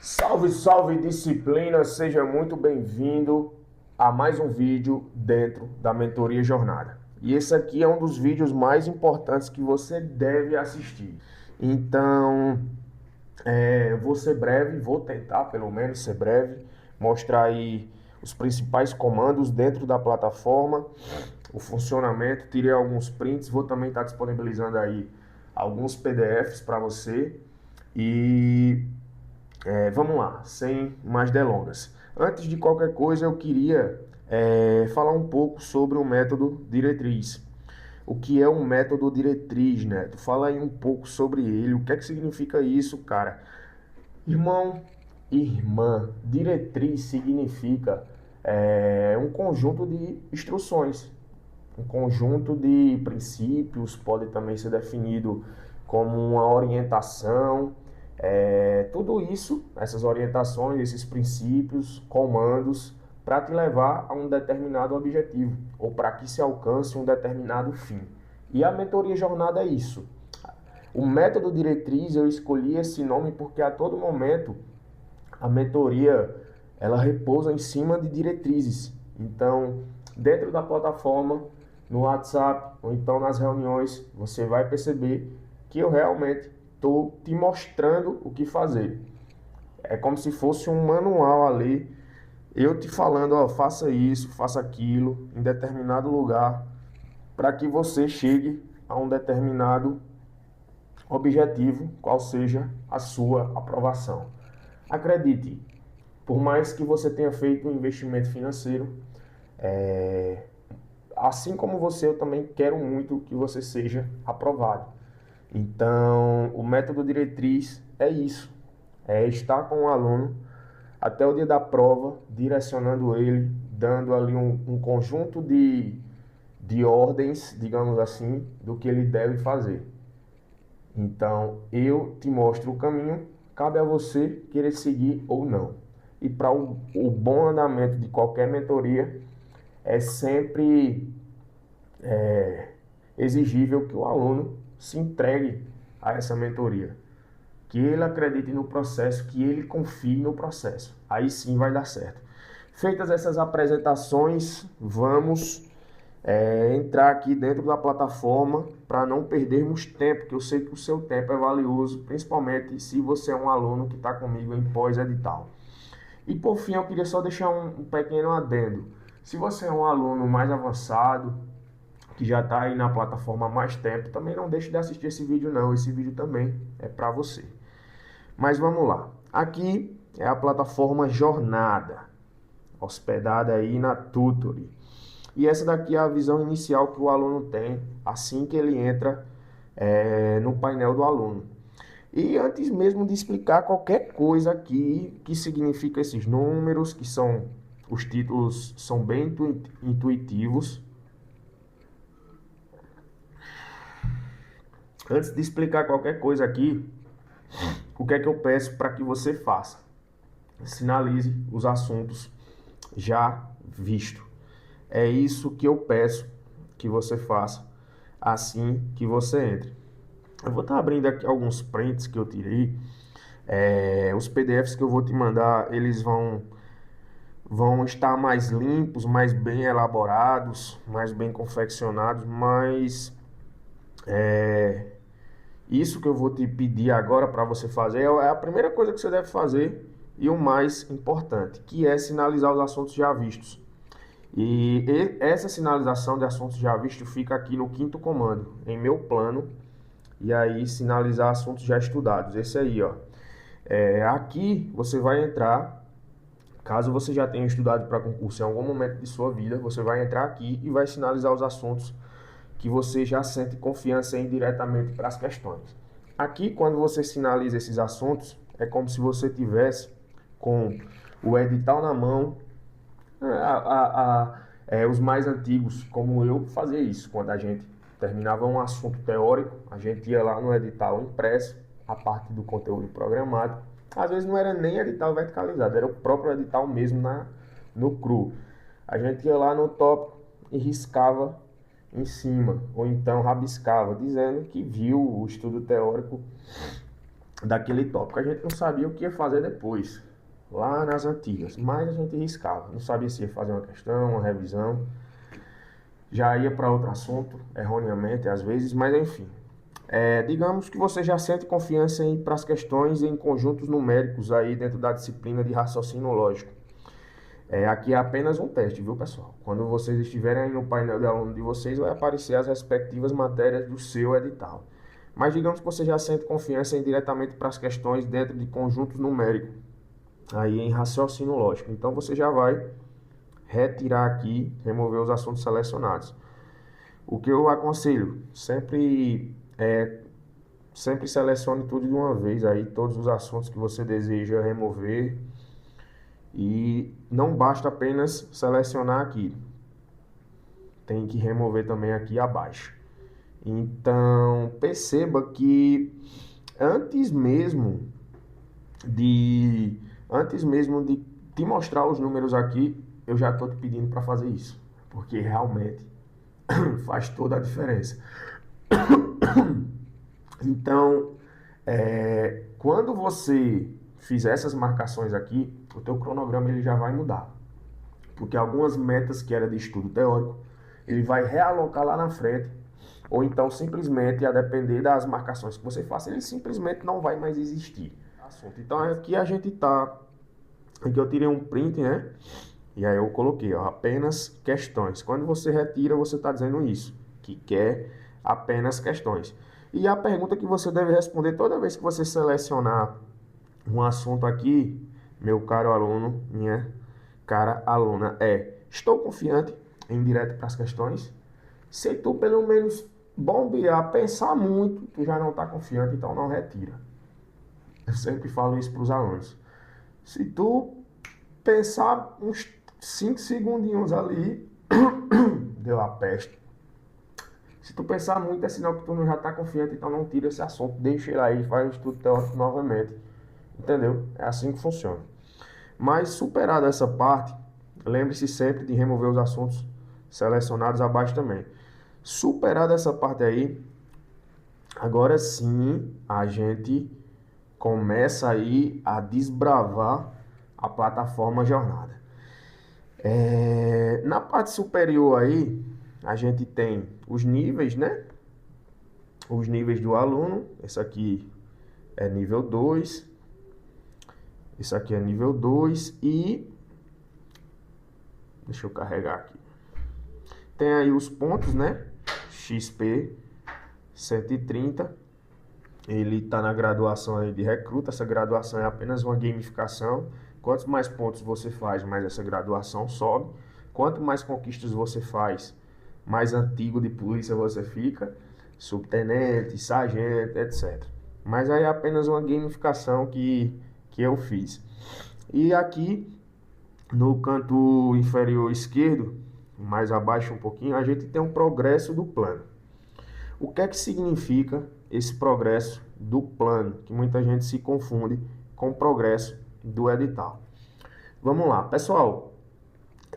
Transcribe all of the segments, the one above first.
Salve, salve disciplina, seja muito bem-vindo a mais um vídeo dentro da Mentoria Jornada. E esse aqui é um dos vídeos mais importantes que você deve assistir. Então, vou ser breve, vou tentar pelo menos ser breve, mostrar aí os principais comandos dentro da plataforma, o funcionamento, tirei alguns prints, vou também estar disponibilizando aí alguns PDFs para você e vamos lá, sem mais delongas. Antes de qualquer coisa, eu queria falar um pouco sobre o método diretriz. O que é um método diretriz, né? Tu fala aí um pouco sobre ele. O que é que significa isso, cara? Irmão, irmã, diretriz significa um conjunto de instruções, um conjunto de princípios, pode também ser definido como uma orientação. Tudo isso, essas orientações, esses princípios, comandos, para te levar a um determinado objetivo ou para que se alcance um determinado fim. E a mentoria jornada é isso. O método diretriz, eu escolhi esse nome porque a todo momento a mentoria ela repousa em cima de diretrizes. Então, dentro da plataforma, no WhatsApp ou então nas reuniões, você vai perceber que eu realmente estou te mostrando o que fazer. É como se fosse um manual ali, eu te falando, ó, faça isso, faça aquilo, em determinado lugar, para que você chegue a um determinado objetivo, qual seja a sua aprovação. Acredite, por mais que você tenha feito um investimento financeiro, assim como você, eu também quero muito que você seja aprovado. Então, o método diretriz é isso, é estar com o aluno até o dia da prova, direcionando ele, dando ali um conjunto de ordens, digamos assim, do que ele deve fazer. Então, eu te mostro o caminho, cabe a você querer seguir ou não. E para o bom andamento de qualquer mentoria, é sempre exigível que o aluno se entregue a essa mentoria, que ele acredite no processo, que ele confie no processo. Aí sim vai dar certo. Feitas essas apresentações, vamos entrar aqui dentro da plataforma para não perdermos tempo, que eu sei que o seu tempo é valioso, principalmente se você é um aluno que está comigo em pós-edital. E por fim, eu queria só deixar um pequeno adendo. Se você é um aluno mais avançado, que já está aí na plataforma há mais tempo, também não deixe de assistir esse vídeo não, esse vídeo também é para você. Mas vamos lá, aqui é a plataforma Jornada, hospedada aí na Tutory. E essa daqui é a visão inicial que o aluno tem assim que ele entra no painel do aluno. E antes mesmo de explicar qualquer coisa aqui que significa esses números, que são os títulos são bem intuitivos. Antes de explicar qualquer coisa aqui, o que é que eu peço para que você faça? Sinalize os assuntos já vistos. É isso que eu peço que você faça assim que você entre. Eu vou estar abrindo aqui alguns prints que eu tirei. Os PDFs que eu vou te mandar, eles vão estar mais limpos, mais bem elaborados, mais bem confeccionados, mas isso que eu vou te pedir agora para você fazer é a primeira coisa que você deve fazer e o mais importante, que é sinalizar os assuntos já vistos. E essa sinalização de assuntos já vistos fica aqui no quinto comando, em meu plano, e aí sinalizar assuntos já estudados. Esse aí, ó. Aqui você vai entrar, caso você já tenha estudado para concurso em algum momento de sua vida, você vai entrar aqui e vai sinalizar os assuntos que você já sente confiança em diretamente para as questões. Aqui, quando você sinaliza esses assuntos, é como se você tivesse com o edital na mão. Os mais antigos, como eu, fazia isso. Quando a gente terminava um assunto teórico, a gente ia lá no edital impresso, a parte do conteúdo programado. Às vezes não era nem edital verticalizado, era o próprio edital mesmo no cru. A gente ia lá no tópico e riscava em cima, ou então rabiscava, dizendo que viu o estudo teórico daquele tópico. A gente não sabia o que ia fazer depois, lá nas antigas, mas a gente riscava. Não sabia se ia fazer uma questão, uma revisão. Já ia para outro assunto, erroneamente às vezes, mas enfim. Digamos que você já sente confiança em ir para as questões em conjuntos numéricos aí dentro da disciplina de raciocínio lógico. Aqui é apenas um teste, viu, pessoal? Quando vocês estiverem aí no painel de aluno de vocês, vai aparecer as respectivas matérias do seu edital. Mas digamos que você já sente confiança em ir diretamente para as questões dentro de conjuntos numéricos, aí em raciocínio lógico. Então você já vai retirar aqui, remover os assuntos selecionados. O que eu aconselho, sempre selecione tudo de uma vez aí, todos os assuntos que você deseja remover. E não basta apenas selecionar aqui, tem que remover também aqui abaixo. Então, perceba que antes mesmo de te mostrar os números aqui, eu já estou te pedindo para fazer isso, porque realmente faz toda a diferença. Então, quando você fizer essas marcações aqui, o teu cronograma ele já vai mudar. Porque algumas metas que era de estudo teórico, ele vai realocar lá na frente, ou então simplesmente, a depender das marcações que você faça, ele simplesmente não vai mais existir. Então aqui a gente tá, aqui eu tirei um print, né? E aí eu coloquei, ó, apenas questões. Quando você retira, você está dizendo isso, que quer apenas questões. E a pergunta que você deve responder toda vez que você selecionar um assunto aqui, meu caro aluno, minha cara aluna, estou confiante em ir direto para as questões? Se tu pelo menos bombear, pensar muito, tu já não está confiante, então não retira. Eu sempre falo isso para os alunos. Se tu pensar uns 5 segundinhos ali, deu a peste. Se tu pensar muito, é sinal que tu não já está confiante, então não tira esse assunto, deixa ele aí e faz o estudo teórico novamente. Entendeu? É assim que funciona. Mas superada essa parte, lembre-se sempre de remover os assuntos selecionados abaixo também. Superada essa parte aí, agora sim a gente começa aí a desbravar a plataforma Jornada. Na parte superior aí, a gente tem os níveis, né? Os níveis do aluno. Esse aqui é nível 2. Esse aqui é nível 2 e... Deixa eu carregar aqui. Tem aí os pontos, né? XP 130. Ele está na graduação aí de recruta. Essa graduação é apenas uma gamificação. Quanto mais pontos você faz, mais essa graduação sobe. Quanto mais conquistas você faz, mais antigo de polícia você fica. Subtenente, sargento, etc. Mas aí é apenas uma gamificação que eu fiz. E aqui no canto inferior esquerdo, mais abaixo um pouquinho, a gente tem um progresso do plano. O que é que significa esse progresso do plano? Que muita gente se confunde com o progresso do edital. Vamos lá, pessoal.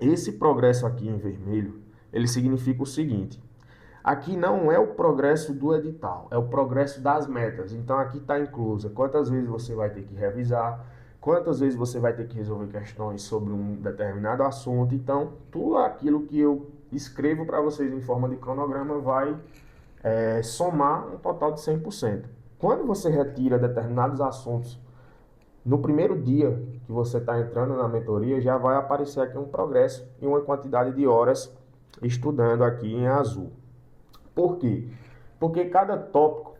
Esse progresso aqui em vermelho, ele significa o seguinte. Aqui não é o progresso do edital, é o progresso das metas. Então aqui está inclusa quantas vezes você vai ter que revisar, quantas vezes você vai ter que resolver questões sobre um determinado assunto. Então, tudo aquilo que eu escrevo para vocês em forma de cronograma vai somar um total de 100%. Quando você retira determinados assuntos, no primeiro dia que você está entrando na mentoria, já vai aparecer aqui um progresso e uma quantidade de horas estudando aqui em azul. Por quê? Porque cada tópico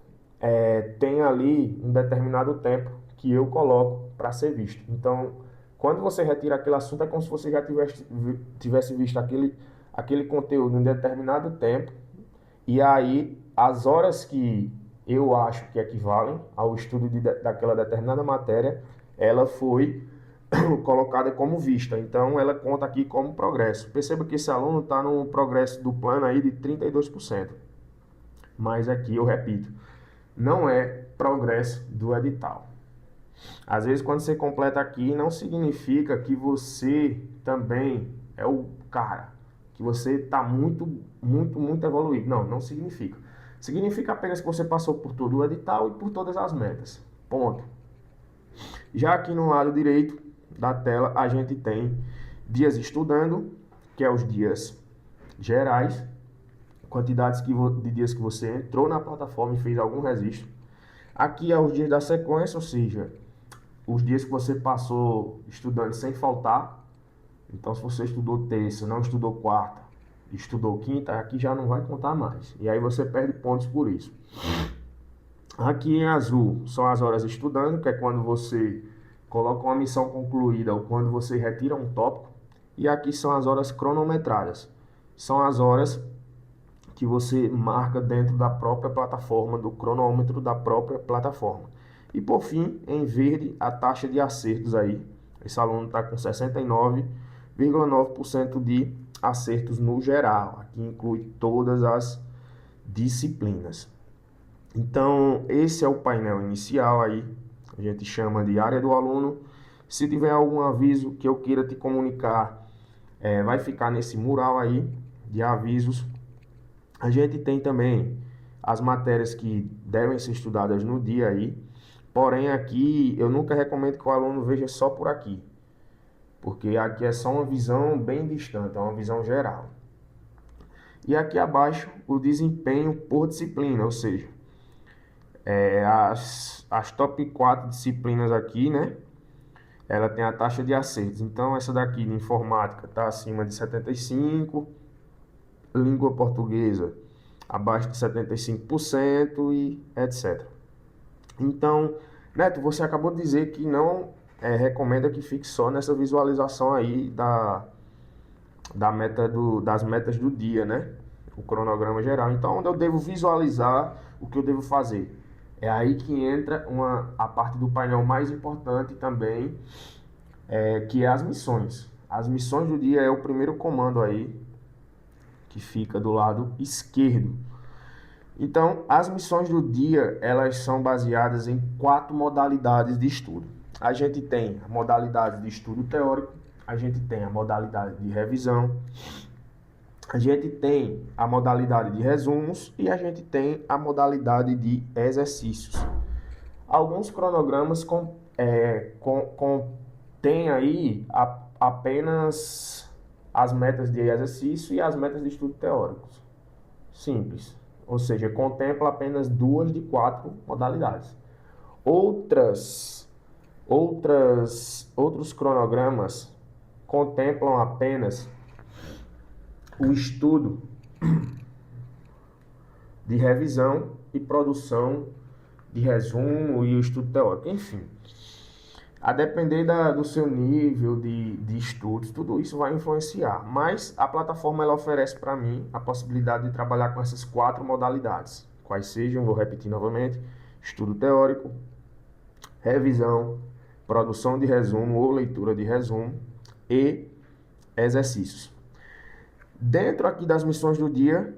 tem ali um determinado tempo que eu coloco para ser visto. Então, quando você retira aquele assunto, é como se você já tivesse visto aquele conteúdo em determinado tempo. E aí, as horas que eu acho que equivalem ao estudo daquela determinada matéria, ela foi colocada como vista. Então, ela conta aqui como progresso. Perceba que esse aluno está no progresso do plano aí de 32%. Mas aqui eu repito, não é progresso do edital. Às vezes, quando você completa aqui, não significa que você também é o cara, que você está muito, muito, muito evoluído. Não, não significa. Significa apenas que você passou por todo o edital e por todas as metas. Ponto. Já aqui no lado direito da tela, a gente tem dias estudando, que é os dias gerais, quantidades de dias que você entrou na plataforma e fez algum registro. Aqui é os dias da sequência, ou seja, os dias que você passou estudando sem faltar. Então, se você estudou terça, não estudou quarta, estudou quinta, aqui já não vai contar mais. E aí você perde pontos por isso. Aqui em azul são as horas estudando, que é quando você coloca uma missão concluída ou quando você retira um tópico. E aqui são as horas cronometradas. São as horas que você marca dentro da própria plataforma, do cronômetro da própria plataforma. E por fim, em verde, a taxa de acertos aí. Esse aluno está com 69,9% de acertos no geral. Aqui inclui todas as disciplinas. Então, esse é o painel inicial aí. A gente chama de área do aluno. Se tiver algum aviso que eu queira te comunicar, vai ficar nesse mural aí de avisos. A gente tem também as matérias que devem ser estudadas no dia aí. Porém, aqui eu nunca recomendo que o aluno veja só por aqui, porque aqui é só uma visão bem distante, é uma visão geral. E aqui abaixo, o desempenho por disciplina, ou seja, as top 4 disciplinas aqui, né? Ela tem a taxa de acertos. Então, essa daqui de informática está acima de 75%, língua portuguesa abaixo de 75% e etc. Então, Neto, você acabou de dizer que não recomenda que fique só nessa visualização aí das metas do dia, né? O cronograma geral. Então, onde eu devo visualizar o que eu devo fazer? É aí que entra a parte do painel mais importante também, que é as missões. As missões do dia é o primeiro comando aí, que fica do lado esquerdo. Então, as missões do dia, elas são baseadas em 4 modalidades de estudo. A gente tem a modalidade de estudo teórico, a gente tem a modalidade de revisão, a gente tem a modalidade de resumos e a gente tem a modalidade de exercícios. Alguns cronogramas contêm aí apenas as metas de exercício e as metas de estudo teóricos. Simples. Ou seja, contempla apenas 2 de 4 modalidades. Outros cronogramas contemplam apenas o estudo de revisão e produção de resumo e o estudo teórico. Enfim, a depender do seu nível de estudos, tudo isso vai influenciar. Mas a plataforma ela oferece para mim a possibilidade de trabalhar com essas 4 modalidades. Quais sejam, vou repetir novamente, estudo teórico, revisão, produção de resumo ou leitura de resumo e exercícios. Dentro aqui das missões do dia,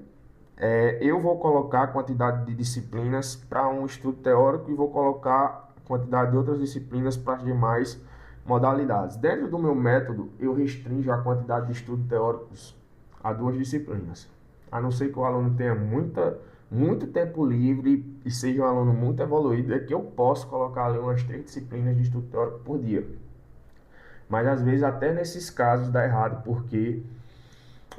eu vou colocar a quantidade de disciplinas para um estudo teórico e vou colocar a quantidade de outras disciplinas para as demais modalidades. Dentro do meu método, eu restringo a quantidade de estudos teóricos a 2 disciplinas. A não ser que o aluno tenha muito tempo livre e seja um aluno muito evoluído, é que eu posso colocar ali umas 3 disciplinas de estudo teórico por dia. Mas às vezes até nesses casos dá errado, porque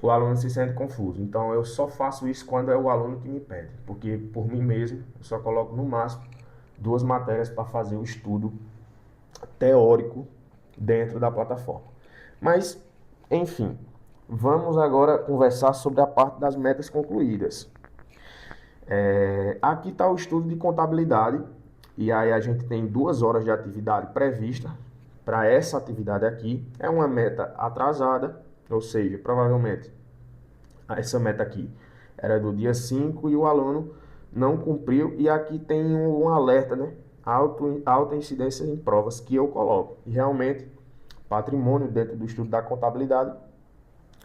o aluno se sente confuso. Então eu só faço isso quando é o aluno que me pede, porque por mim mesmo eu só coloco no máximo 2 matérias para fazer o estudo teórico dentro da plataforma. Mas, enfim, vamos agora conversar sobre a parte das metas concluídas. Aqui está o estudo de contabilidade, e aí a gente tem 2 horas de atividade prevista para essa atividade aqui. É uma meta atrasada, ou seja, provavelmente essa meta aqui era do dia 5 e o aluno não cumpriu. E aqui tem um alerta, né? Alta incidência em provas que eu coloco. E realmente, patrimônio dentro do estudo da contabilidade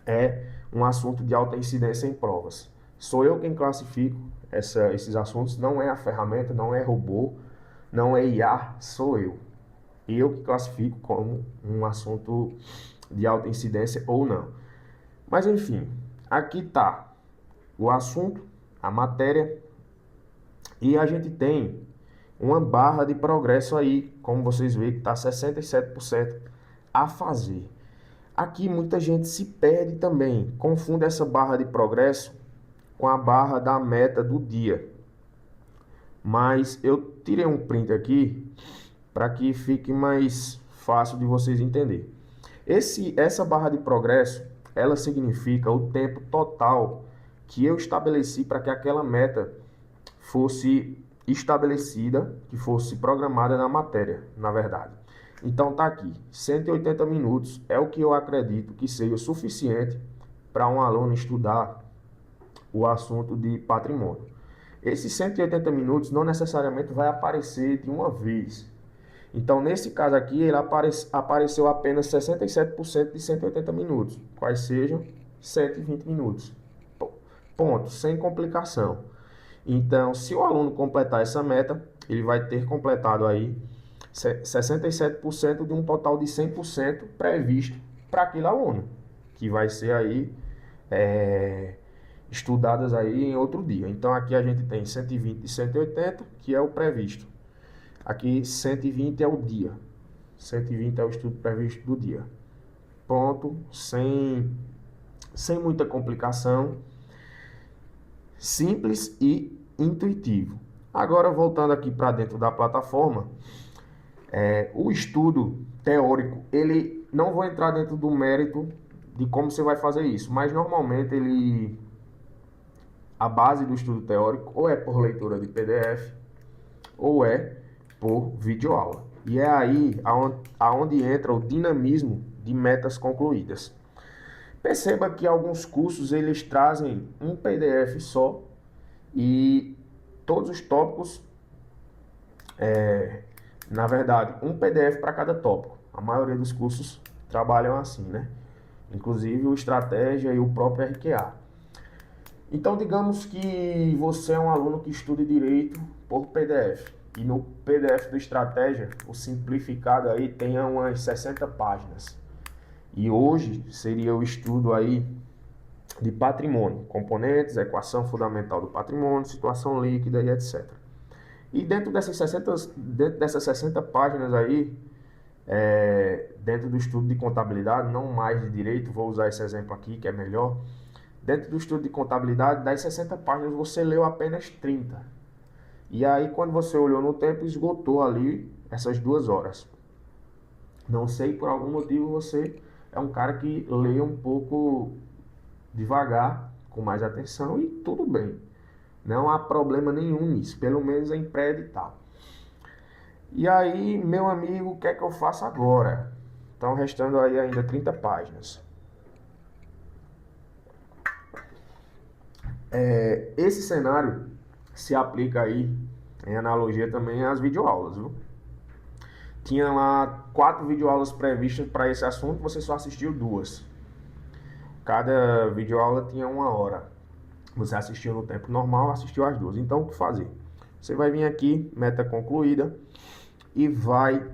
é um assunto de alta incidência em provas. Sou eu quem classifico esses assuntos, não é a ferramenta, não é robô, não é IA, sou eu. Eu que classifico como um assunto de alta incidência ou não. Mas enfim, aqui está o assunto, a matéria, e a gente tem uma barra de progresso aí, como vocês veem que está 67% a fazer. Aqui muita gente se perde também, confunde essa barra de progresso com a barra da meta do dia. Mas eu tirei um print aqui para que fique mais fácil de vocês entenderem. Essa barra de progresso, ela significa o tempo total que eu estabeleci para que aquela meta fosse estabelecida, que fosse programada na matéria, na verdade. Então tá aqui, 180 minutos é o que eu acredito que seja suficiente para um aluno estudar o assunto de patrimônio. Esses 180 minutos não necessariamente vai aparecer de uma vez. Então, nesse caso aqui, ele apareceu apenas 67% de 180 minutos, quais sejam 120 minutos. Ponto, sem complicação. Então, se o aluno completar essa meta, ele vai ter completado aí 67% de um total de 100% previsto para aquele aluno, que vai ser aí estudadas aí em outro dia. Então, aqui a gente tem 120 e 180, que é o previsto. Aqui 120 é o dia. 120 é o estudo previsto do dia. Ponto, sem muita complicação, simples e intuitivo. Agora, voltando aqui para dentro da plataforma, o estudo teórico, ele não vou entrar dentro do mérito de como você vai fazer isso, mas normalmente a base do estudo teórico ou é por leitura de PDF ou é por videoaula. E é aí aonde entra o dinamismo de metas concluídas. Perceba que alguns cursos eles trazem um PDF só e todos os tópicos, na verdade, um PDF para cada tópico. A maioria dos cursos trabalham assim, né? Inclusive o Estratégia e o próprio RQA. Então, digamos que você é um aluno que estuda Direito por PDF. E no PDF do Estratégia, o simplificado aí tem umas 60 páginas. E hoje seria o estudo aí de patrimônio, componentes, equação fundamental do patrimônio, situação líquida e etc. E dentro dessas 60 páginas aí, dentro do estudo de contabilidade, não mais de direito, vou usar esse exemplo aqui que é melhor. Dentro do estudo de contabilidade, das 60 páginas você leu apenas 30. E aí quando você olhou no tempo, esgotou ali essas 2 horas. Não sei, por algum motivo você é um cara que lê um pouco devagar, com mais atenção e tudo bem. Não há problema nenhum nisso, pelo menos em pré-edital. E aí, meu amigo, o que é que eu faço agora? Estão restando aí ainda 30 páginas. Esse cenário se aplica aí, em analogia também, às videoaulas, viu? Tinha lá 4 videoaulas previstas para esse assunto, você só assistiu 2. Cada videoaula tinha 1 hora. Você assistiu no tempo normal, assistiu as 2. Então, o que fazer? Você vai vir aqui, meta concluída, e vai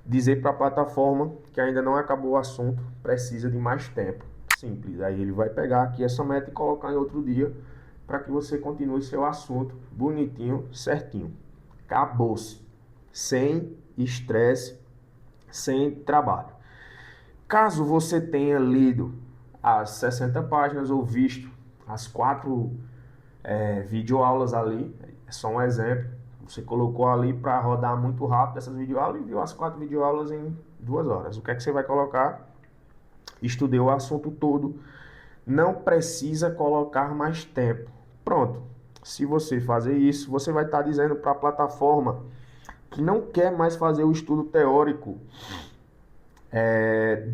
dizer para a plataforma que ainda não acabou o assunto, precisa de mais tempo. Simples. Aí ele vai pegar aqui essa meta e colocar em outro dia para que você continue seu assunto bonitinho, certinho. Acabou-se. Sem estresse, sem trabalho. Caso você tenha lido as 60 páginas ou visto as 4 videoaulas ali, é só um exemplo, você colocou ali para rodar muito rápido essas videoaulas e viu as 4 videoaulas em 2 horas. O que é que você vai colocar? Estudei o assunto todo, não precisa colocar mais tempo. Pronto. Se você fazer isso, você vai estar dizendo para a plataforma que não quer mais fazer o estudo teórico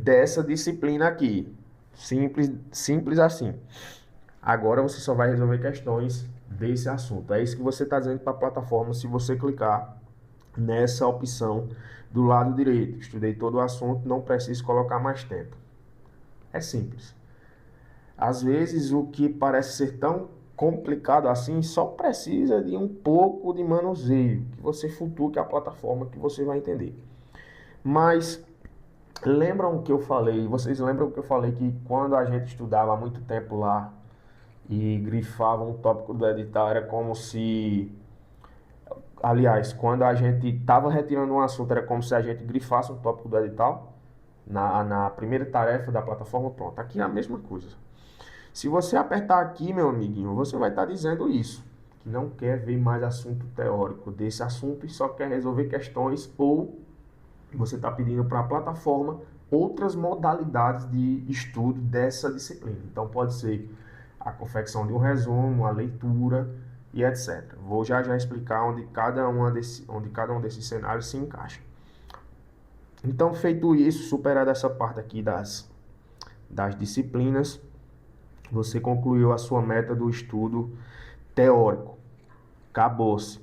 dessa disciplina aqui. Simples assim. Agora você só vai resolver questões desse assunto. É isso que você está dizendo para a plataforma se você clicar nessa opção do lado direito. Estudei todo o assunto, não preciso colocar mais tempo. É simples. Às vezes o que parece ser tão complicado assim só precisa de um pouco de manuseio, que você futuque a plataforma que você vai entender. Mas lembram o que eu falei? Vocês lembram que eu falei que quando a gente estudava há muito tempo lá e grifava um tópico do edital, era como se Aliás, quando a gente estava retirando um assunto, era como se a gente grifasse um tópico do edital. Na primeira tarefa da plataforma, pronto. Aqui é a mesma coisa. Se você apertar aqui, meu amiguinho, você vai estar dizendo isso. Que não quer ver mais assunto teórico desse assunto e só quer resolver questões, ou você está pedindo para a plataforma outras modalidades de estudo dessa disciplina. Então pode ser a confecção de um resumo, a leitura e etc. Vou já explicar onde cada um desses cenários se encaixa. Então, feito isso, superada essa parte aqui das disciplinas, você concluiu a sua meta do estudo teórico. Acabou-se.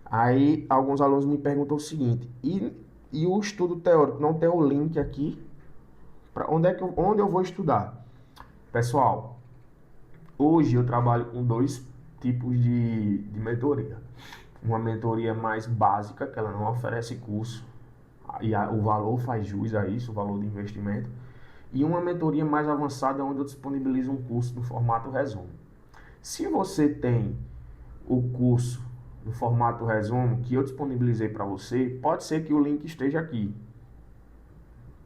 Aí, alguns alunos me perguntam o seguinte, e o estudo teórico não tem o link aqui? Onde eu vou estudar? Pessoal, hoje eu trabalho com dois tipos de mentoria. Uma mentoria mais básica, que ela não oferece curso, e o valor faz jus a isso, o valor de investimento. E uma mentoria mais avançada, onde eu disponibilizo um curso no formato resumo. Se você tem o curso no formato resumo que eu disponibilizei para você, pode ser que o link esteja aqui.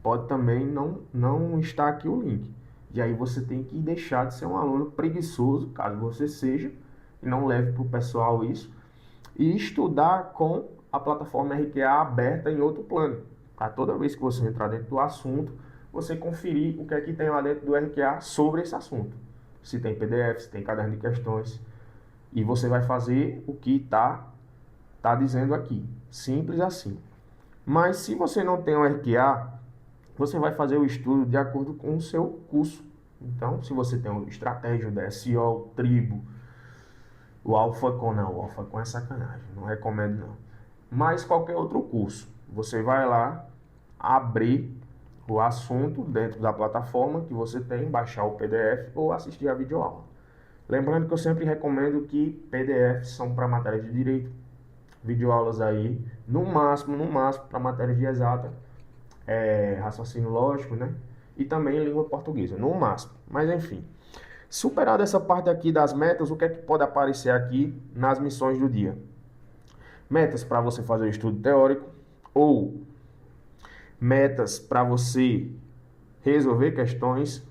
Pode também não estar aqui o link. E aí você tem que deixar de ser um aluno preguiçoso, caso você seja, e não leve para o pessoal isso, e estudar com a plataforma RQA aberta em outro plano. Para toda vez que você entrar dentro do assunto, você conferir o que é que tem lá dentro do RQA sobre esse assunto. Se tem PDF, se tem caderno de questões. E você vai fazer o que tá dizendo aqui. Simples assim. Mas se você não tem um RQA, você vai fazer o estudo de acordo com o seu curso. Então, se você tem o Estratégia, o DSO, o Tribo, o AlphaCon, não, o AlphaCon é sacanagem, não recomendo não. Mas qualquer outro curso, você vai lá, abrir o assunto dentro da plataforma que você tem, baixar o PDF ou assistir a videoaula. Lembrando que eu sempre recomendo que PDFs são para matérias de direito, videoaulas aí, no máximo, para matérias de exata, raciocínio lógico, né? E também língua portuguesa, no máximo. Mas enfim, superada essa parte aqui das metas, o que é que pode aparecer aqui nas missões do dia? Metas para você fazer o estudo teórico ou metas para você resolver questões,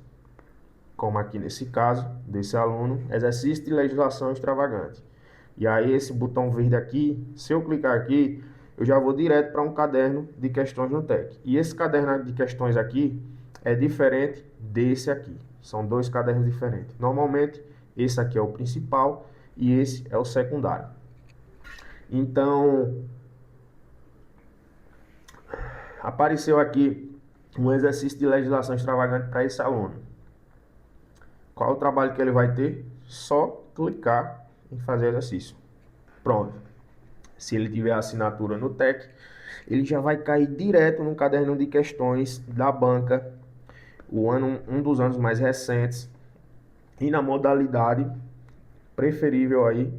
como aqui nesse caso, desse aluno, exercício de legislação extravagante. E aí esse botão verde aqui, se eu clicar aqui, eu já vou direto para um caderno de questões no TEC. E esse caderno de questões aqui é diferente desse aqui. São dois cadernos diferentes. Normalmente, esse aqui é o principal e esse é o secundário. Então, apareceu aqui um exercício de legislação extravagante para esse aluno. Qual é o trabalho que ele vai ter? Só clicar em fazer exercício. Pronto. Se ele tiver assinatura no TEC, ele já vai cair direto no caderno de questões da banca, um dos anos mais recentes, e na modalidade preferível aí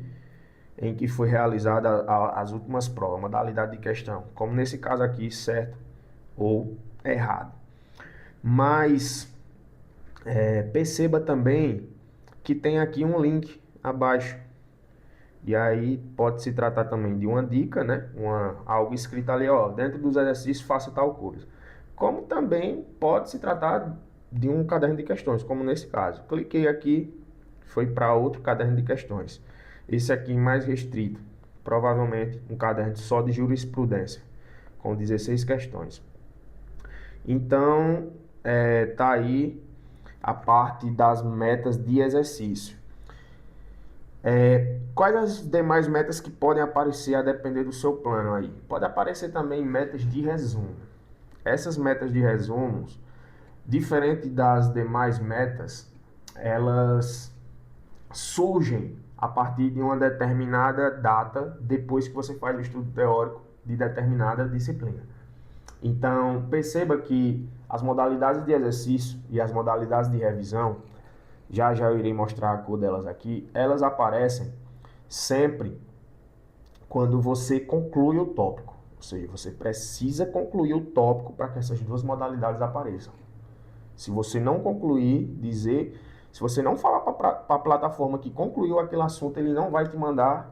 em que foi realizada as últimas provas, modalidade de questão, como nesse caso aqui, certo ou errado. Mas perceba também que tem aqui um link abaixo. E aí pode se tratar também de uma dica, né? Algo escrito ali, ó, dentro dos exercícios faça tal coisa. Como também pode se tratar de um caderno de questões, como nesse caso. Cliquei aqui, foi para outro caderno de questões. Esse aqui mais restrito, provavelmente um caderno só de jurisprudência, com 16 questões. Então, tá aí a parte das metas de exercício. Quais as demais metas que podem aparecer a depender do seu plano aí? Pode aparecer também metas de resumo. Essas metas de resumos, diferente das demais metas, elas surgem a partir de uma determinada data depois que você faz o estudo teórico de determinada disciplina. Então, perceba que as modalidades de exercício e as modalidades de revisão, já eu irei mostrar a cor delas aqui, elas aparecem sempre quando você conclui o tópico. Ou seja, você precisa concluir o tópico para que essas duas modalidades apareçam. Se você não concluir, se você não falar para a plataforma que concluiu aquele assunto, ele não vai te mandar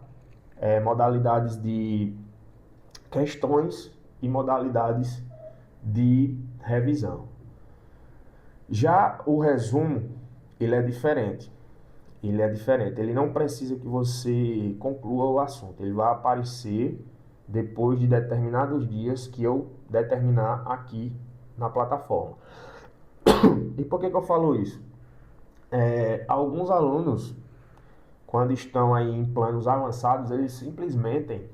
modalidades de questões e modalidades de revisão. Já o resumo, ele é diferente. Ele não precisa que você conclua o assunto. Ele vai aparecer depois de determinados dias que eu determinar aqui na plataforma. E por que eu falo isso? Alguns alunos, quando estão aí em planos avançados, eles simplesmente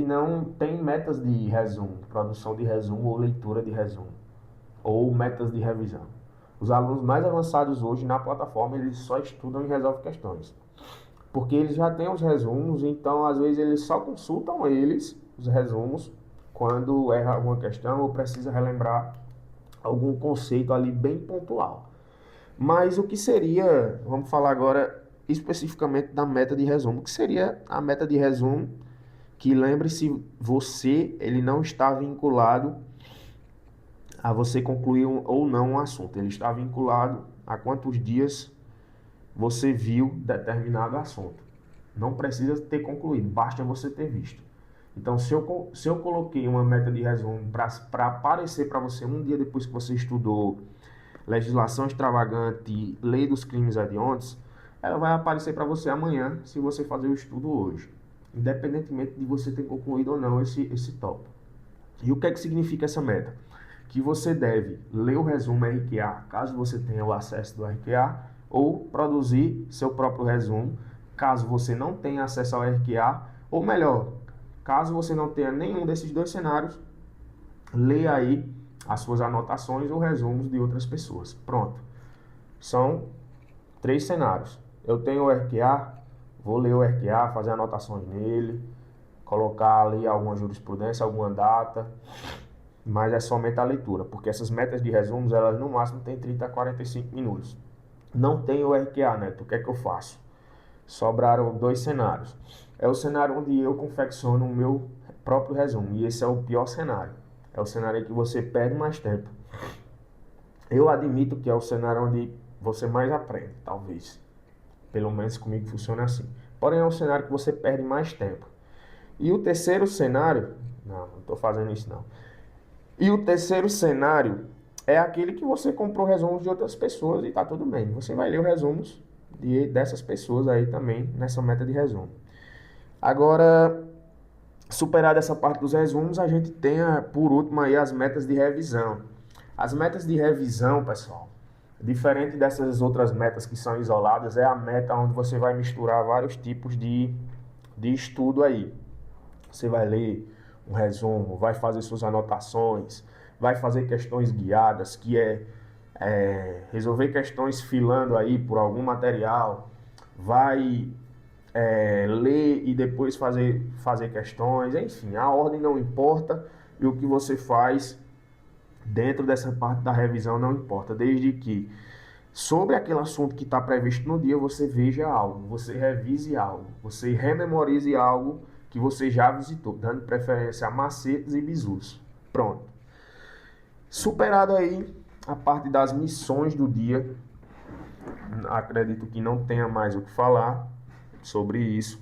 não têm metas de resumo, produção de resumo ou leitura de resumo, ou metas de revisão. Os alunos mais avançados hoje na plataforma, eles só estudam e resolvem questões. Porque eles já têm os resumos, então às vezes eles só consultam os resumos, quando erra alguma questão ou precisa relembrar algum conceito ali bem pontual. Mas o que seria, vamos falar agora especificamente da meta de resumo. O que seria a meta de resumo? Que lembre-se, ele não está vinculado a você concluir ou não um assunto. Ele está vinculado a quantos dias você viu determinado assunto. Não precisa ter concluído, basta você ter visto. Então, se eu coloquei uma meta de resumo para aparecer para você um dia depois que você estudou legislação extravagante, lei dos crimes hediondos, ela vai aparecer para você amanhã se você fazer o estudo hoje, independentemente de você ter concluído ou não esse tópico. E o que é que significa essa meta? Que você deve ler o resumo RQA, caso você tenha o acesso do RQA, ou produzir seu próprio resumo, caso você não tenha acesso ao RQA, ou melhor, caso você não tenha nenhum desses dois cenários, leia aí as suas anotações ou resumos de outras pessoas. Pronto. São 3 cenários. Eu tenho o RQA, vou ler o RQA, fazer anotações nele, colocar ali alguma jurisprudência, alguma data, mas é somente a leitura, porque essas metas de resumos, elas no máximo têm 30 a 45 minutos. Não tenho o RQA, né? O que é que eu faço? Sobraram 2 cenários. É o cenário onde eu confecciono o meu próprio resumo, e esse é o pior cenário. É o cenário em que você perde mais tempo. Eu admito que é o cenário onde você mais aprende, talvez. Pelo menos comigo funciona assim. Porém, é um cenário que você perde mais tempo. E o terceiro cenário... Não estou fazendo isso não. E o terceiro cenário é aquele que você comprou resumos de outras pessoas e tá tudo bem. Você vai ler os resumos dessas pessoas aí também nessa meta de resumo. Agora, superada essa parte dos resumos, a gente tem, por último, aí as metas de revisão. As metas de revisão, pessoal, diferente dessas outras metas que são isoladas, é a meta onde você vai misturar vários tipos de estudo aí. Você vai ler um resumo, vai fazer suas anotações, vai fazer questões guiadas, que resolver questões filando aí por algum material, vai ler e depois fazer questões, enfim, a ordem não importa e o que você faz dentro dessa parte da revisão não importa, desde que sobre aquele assunto que está previsto no dia você veja algo, você revise algo, você rememorize algo que você já visitou, dando preferência a macetes e bizus. Pronto. Superado aí a parte das missões do dia, acredito que não tenha mais o que falar sobre isso.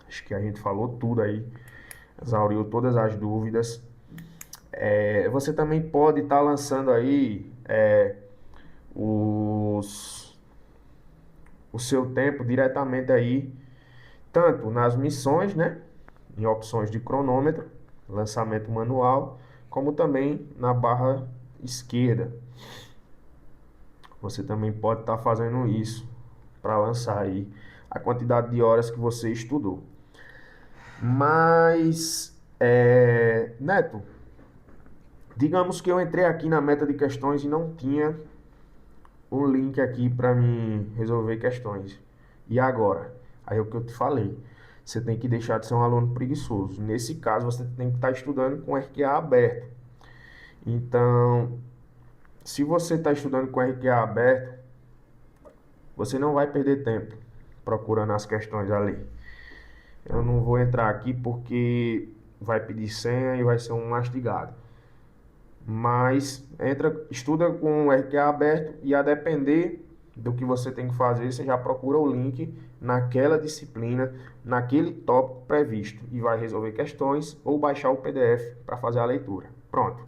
Acho que a gente falou tudo aí, exauriu todas as dúvidas. Você também pode estar lançando aí o seu tempo diretamente aí, tanto nas missões, né, em opções de cronômetro, lançamento manual, como também na barra esquerda. Você também pode estar fazendo isso para lançar aí a quantidade de horas que você estudou. Mas, Neto, digamos que eu entrei aqui na meta de questões e não tinha um link aqui para mim resolver questões. E agora? Aí é o que eu te falei. Você tem que deixar de ser um aluno preguiçoso. Nesse caso, você tem que estar estudando com RQA aberto. Então, se você está estudando com RQA aberto, você não vai perder tempo procurando as questões ali. Eu não vou entrar aqui porque vai pedir senha e vai ser um mastigado. Mas estuda com o RQA aberto e a depender do que você tem que fazer, você já procura o link naquela disciplina, naquele tópico previsto e vai resolver questões ou baixar o PDF para fazer a leitura. Pronto.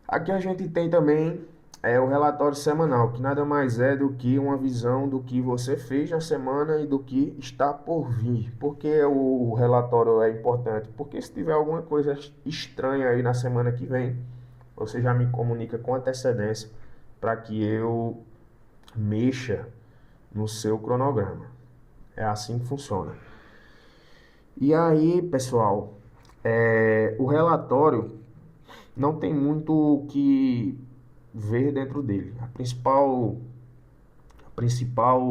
Aqui a gente tem também o relatório semanal, que nada mais é do que uma visão do que você fez na semana e do que está por vir. Por que o relatório é importante? Porque se tiver alguma coisa estranha aí na semana que vem, você já me comunica com antecedência para que eu mexa no seu cronograma. É assim que funciona. E aí, pessoal, o relatório não tem muito o que ver dentro dele. A principal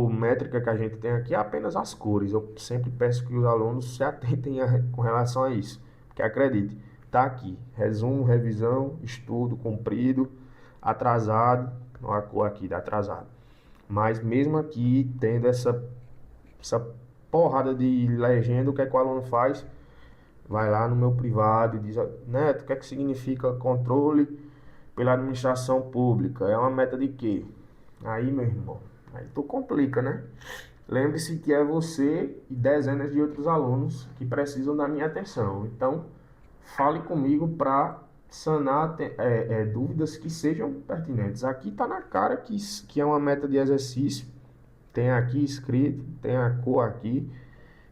métrica que a gente tem aqui é apenas as cores. Eu sempre peço que os alunos se atentem com relação a isso. Porque acredite, está aqui: resumo, revisão, estudo, cumprido, atrasado. Olha a cor aqui da atrasado. Mas mesmo aqui, tendo essa porrada de legenda, o que é que o aluno faz? Vai lá no meu privado e diz: Neto, o que é que significa controle pela administração pública? É uma meta de quê? Aí, meu irmão, aí tu complica, né? Lembre-se que é você e dezenas de outros alunos que precisam da minha atenção. Então, fale comigo para sanar dúvidas que sejam pertinentes. Aqui está na cara que é uma meta de exercício. Tem aqui escrito, tem a cor aqui.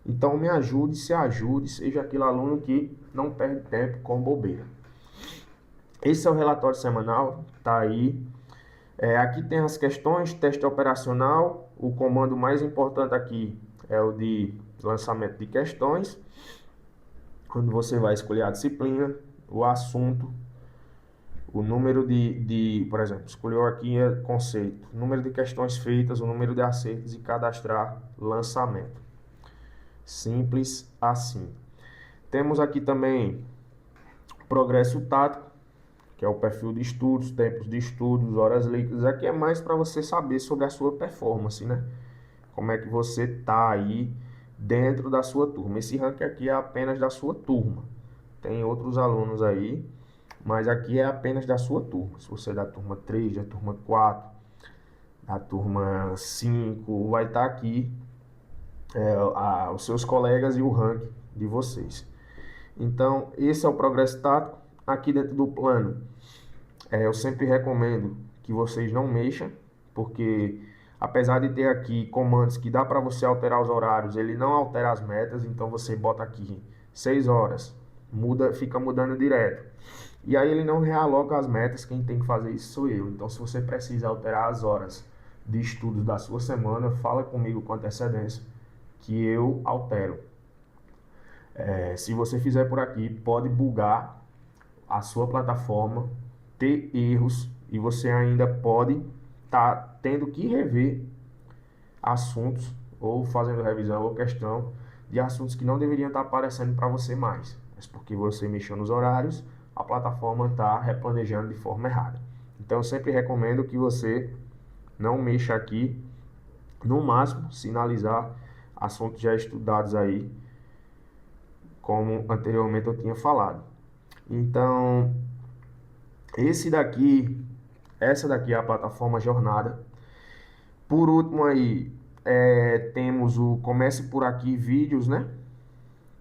Então me ajude, se ajude, seja aquele aluno que não perde tempo com bobeira. Esse é o relatório semanal, tá aí. Aqui tem as questões, teste operacional. O comando mais importante aqui é o de lançamento de questões. Quando você vai escolher a disciplina, o assunto, o número por exemplo, escolheu aqui conceito, número de questões feitas, o número de acertos e cadastrar lançamento. Simples assim. Temos aqui também progresso tático, que é o perfil de estudos, tempos de estudos, horas líquidas. Aqui é mais para você saber sobre a sua performance, né? Como é que você está aí dentro da sua turma. Esse ranking aqui é apenas da sua turma. Tem outros alunos aí, mas aqui é apenas da sua turma. Se você é da turma 3, da turma 4, da turma 5, vai estar aqui os seus colegas e o ranking de vocês. Então, esse é o progresso tático. Aqui dentro do plano, eu sempre recomendo que vocês não mexam, porque apesar de ter aqui comandos que dá para você alterar os horários, ele não altera as metas. Então você bota aqui 6 horas, fica mudando direto. E aí ele não realoca as metas, quem tem que fazer isso sou eu. Então se você precisa alterar as horas de estudos da sua semana, fala comigo com antecedência que eu altero. Se você fizer por aqui, pode bugar a sua plataforma, ter erros e você ainda pode estar tendo que rever assuntos ou fazendo revisão ou questão de assuntos que não deveriam estar aparecendo para você mais, mas porque você mexeu nos horários, a plataforma está replanejando de forma errada. Então eu sempre recomendo que você não mexa aqui, no máximo sinalizar assuntos já estudados aí, como anteriormente eu tinha falado. Então, essa daqui é a plataforma Jornada. Por último aí, temos o Comece por Aqui Vídeos, né?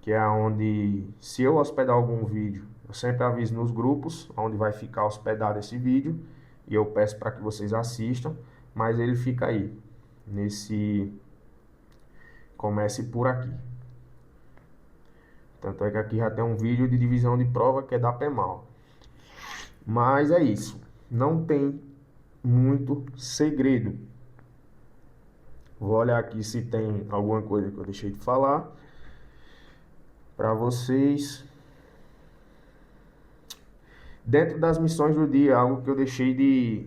Que é onde, se eu hospedar algum vídeo, eu sempre aviso nos grupos onde vai ficar hospedado esse vídeo e eu peço para que vocês assistam, mas ele fica aí, nesse Comece por Aqui. Tanto é que aqui já tem um vídeo de divisão de prova que é da PEMAL. Mas é isso. Não tem muito segredo. Vou olhar aqui se tem alguma coisa que eu deixei de falar para vocês. Dentro das missões do dia, algo que eu deixei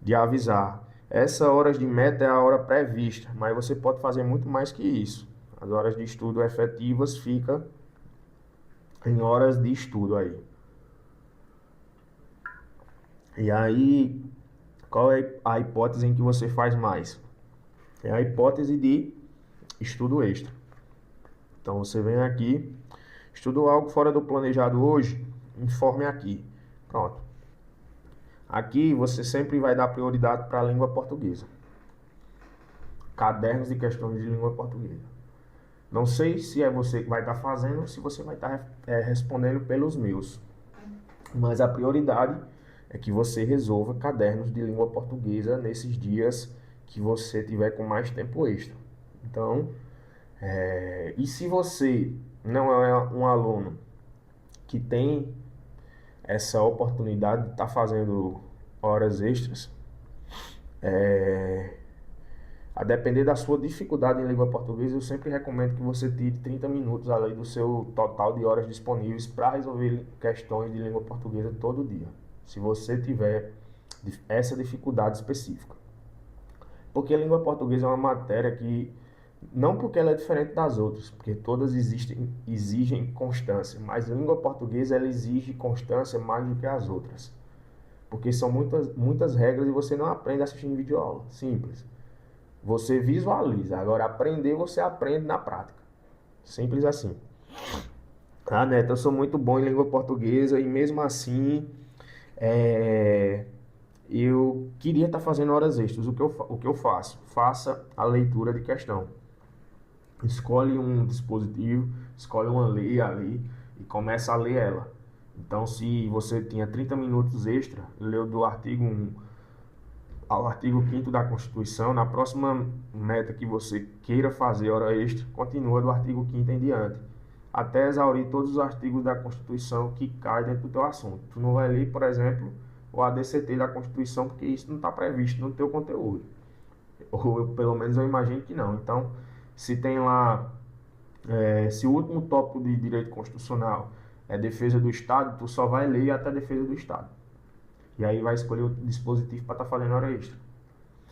de avisar. Essa horas de meta é a hora prevista, mas você pode fazer muito mais que isso. As horas de estudo efetivas ficam em horas de estudo aí. E aí, qual é a hipótese em que você faz mais? É a hipótese de estudo extra. Então você vem aqui, estudou algo fora do planejado hoje, informe aqui. Pronto. Aqui você sempre vai dar prioridade para a língua portuguesa. cadernos de questões de língua portuguesa. Não sei se é você que vai estar fazendo ou se você vai estar respondendo pelos meus. Mas a prioridade é que você resolva cadernos de língua portuguesa nesses dias que você tiver com mais tempo extra. Então, e se você não é um aluno que tem essa oportunidade de estar fazendo horas extras, a depender da sua dificuldade em língua portuguesa, eu sempre recomendo que você tire 30 minutos além do seu total de horas disponíveis para resolver questões de língua portuguesa todo dia, se você tiver essa dificuldade específica. Porque a língua portuguesa é uma matéria que, não porque ela é diferente das outras, porque todas exigem constância, mas a língua portuguesa ela exige constância mais do que as outras. Porque são muitas regras e você não aprende assistindo videoaula, simples. Você visualiza, agora aprender você aprende na prática. Simples assim. Ah, Neto, eu sou muito bom em língua portuguesa e mesmo assim eu queria estar fazendo horas extras. O que eu faço? Faça a leitura de questão. Escolhe um dispositivo, escolhe uma lei ali e começa a ler ela. Então, se você tinha 30 minutos extra, leu do artigo 1 ao artigo 5º da Constituição, na próxima meta que você queira fazer hora extra, continua do artigo 5º em diante, até exaurir todos os artigos da Constituição que caem dentro do teu assunto. Tu não vai ler, por exemplo, o ADCT da Constituição, porque isso não está previsto no teu conteúdo. Ou pelo menos eu imagino que não. Então, se tem lá, se o último tópico de direito constitucional é defesa do Estado, tu só vai ler até a defesa do Estado. E aí vai escolher o dispositivo para estar fazendo hora extra.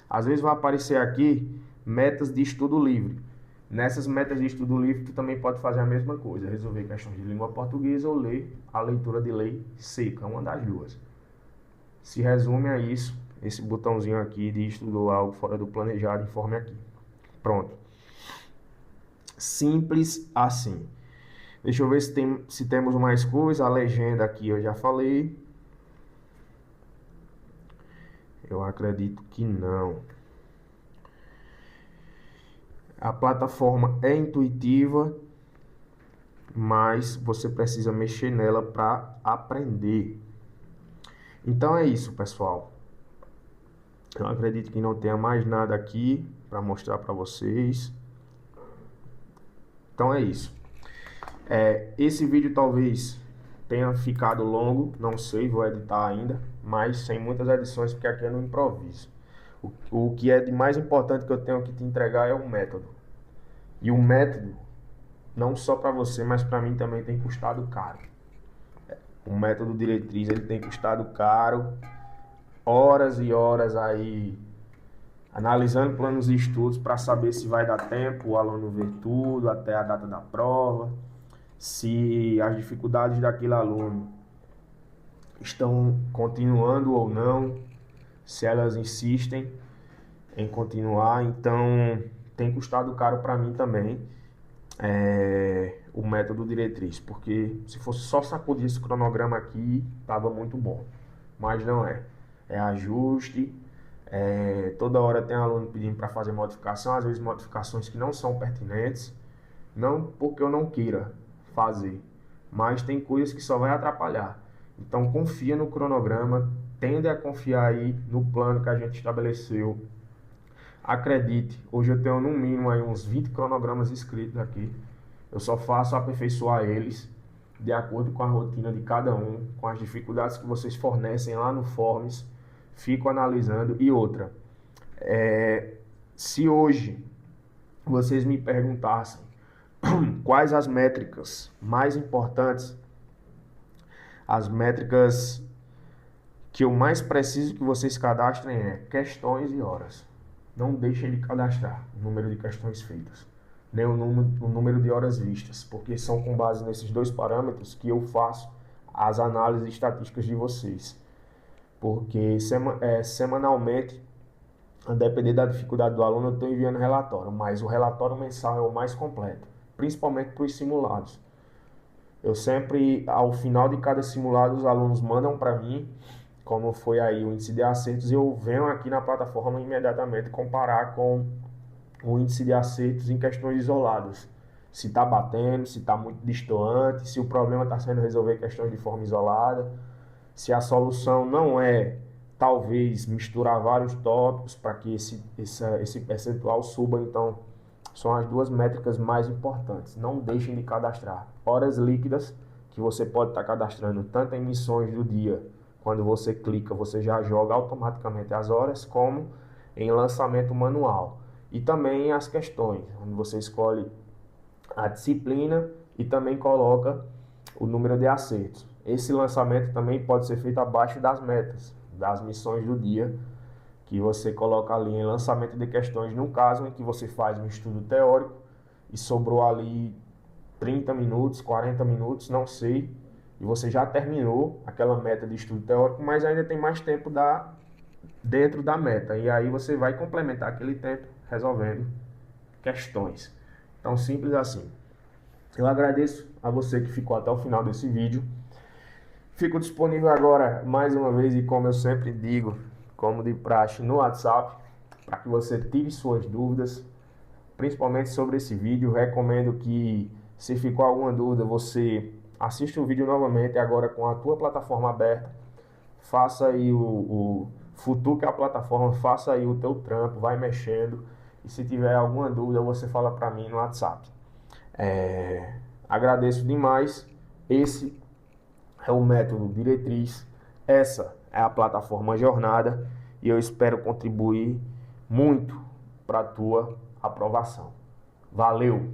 Às vezes vai aparecer aqui metas de estudo livre. Nessas metas de estudo livre, tu também pode fazer a mesma coisa, resolver questões de língua portuguesa ou ler a leitura de lei seca, uma das duas. Se resume a isso, esse botãozinho aqui de estudou algo fora do planejado, informe aqui. Pronto. Simples assim. Deixa eu ver se temos mais coisa. A legenda aqui eu já falei. Eu acredito que não. A plataforma é intuitiva, mas você precisa mexer nela para aprender. Então é isso, pessoal. Eu acredito que não tenha mais nada aqui para mostrar para vocês. Então é isso. Esse vídeo talvez tenha ficado longo, não sei, vou editar ainda, mas sem muitas edições, porque aqui é no improviso. O que é de mais importante que eu tenho que te entregar é o método. E o método, não só para você, mas para mim também tem custado caro. O método diretriz, ele tem custado caro, horas e horas aí, analisando planos de estudos para saber se vai dar tempo o aluno ver tudo até a data da prova, se as dificuldades daquele aluno estão continuando ou não, se elas insistem em continuar. Então tem custado caro para mim também o método diretriz, porque se fosse só sacudir esse cronograma aqui, tava muito bom, mas não é. É ajuste, toda hora tem aluno pedindo para fazer modificação, às vezes modificações que não são pertinentes, não porque eu não queira fazer, mas tem coisas que só vai atrapalhar. Então confia no cronograma, tende a confiar aí no plano que a gente estabeleceu. Acredite, hoje eu tenho no mínimo aí uns 20 cronogramas escritos aqui. Eu só faço aperfeiçoar eles de acordo com a rotina de cada um, com as dificuldades que vocês fornecem lá no Forms. Fico analisando. E outra, se hoje vocês me perguntassem quais as métricas mais importantes, as métricas que eu mais preciso que vocês cadastrem é questões e horas. Não deixem de cadastrar o número de questões feitas, nem o número de horas vistas, porque são com base nesses dois parâmetros que eu faço as análises estatísticas de vocês. Porque semanalmente, a depender da dificuldade do aluno, eu estou enviando relatório, mas o relatório mensal é o mais completo, principalmente para os simulados. Eu sempre, ao final de cada simulado, os alunos mandam para mim como foi aí o índice de acertos, e eu venho aqui na plataforma imediatamente comparar com o índice de acertos em questões isoladas. Se está batendo, se está muito destoante, se o problema está sendo resolver questões de forma isolada, se a solução não é, talvez, misturar vários tópicos para que esse percentual suba. Então, são as duas métricas mais importantes. Não deixem de cadastrar horas líquidas, que você pode estar cadastrando tanto em missões do dia, quando você clica, você já joga automaticamente as horas, como em lançamento manual. E também as questões, onde você escolhe a disciplina e também coloca o número de acertos. Esse lançamento também pode ser feito abaixo das metas, das missões do dia, que você coloca ali em lançamento de questões, no caso em que você faz um estudo teórico e sobrou ali 30 minutos, 40 minutos, não sei, e você já terminou aquela meta de estudo teórico, mas ainda tem mais tempo dentro da meta, e aí você vai complementar aquele tempo resolvendo questões. Então, simples assim. Eu agradeço a você que ficou até o final desse vídeo. Fico disponível agora, mais uma vez, e como eu sempre digo, como de praxe, no WhatsApp, para que você tire suas dúvidas, principalmente sobre esse vídeo. Recomendo que, se ficou alguma dúvida, você assista o vídeo novamente, agora com a tua plataforma aberta. Faça aí futuque a plataforma, faça aí o teu trampo, vai mexendo. E se tiver alguma dúvida, você fala para mim no WhatsApp. Agradeço demais. Esse é o método Diretriz, essa é a plataforma Jornada, e eu espero contribuir muito para a tua aprovação. Valeu!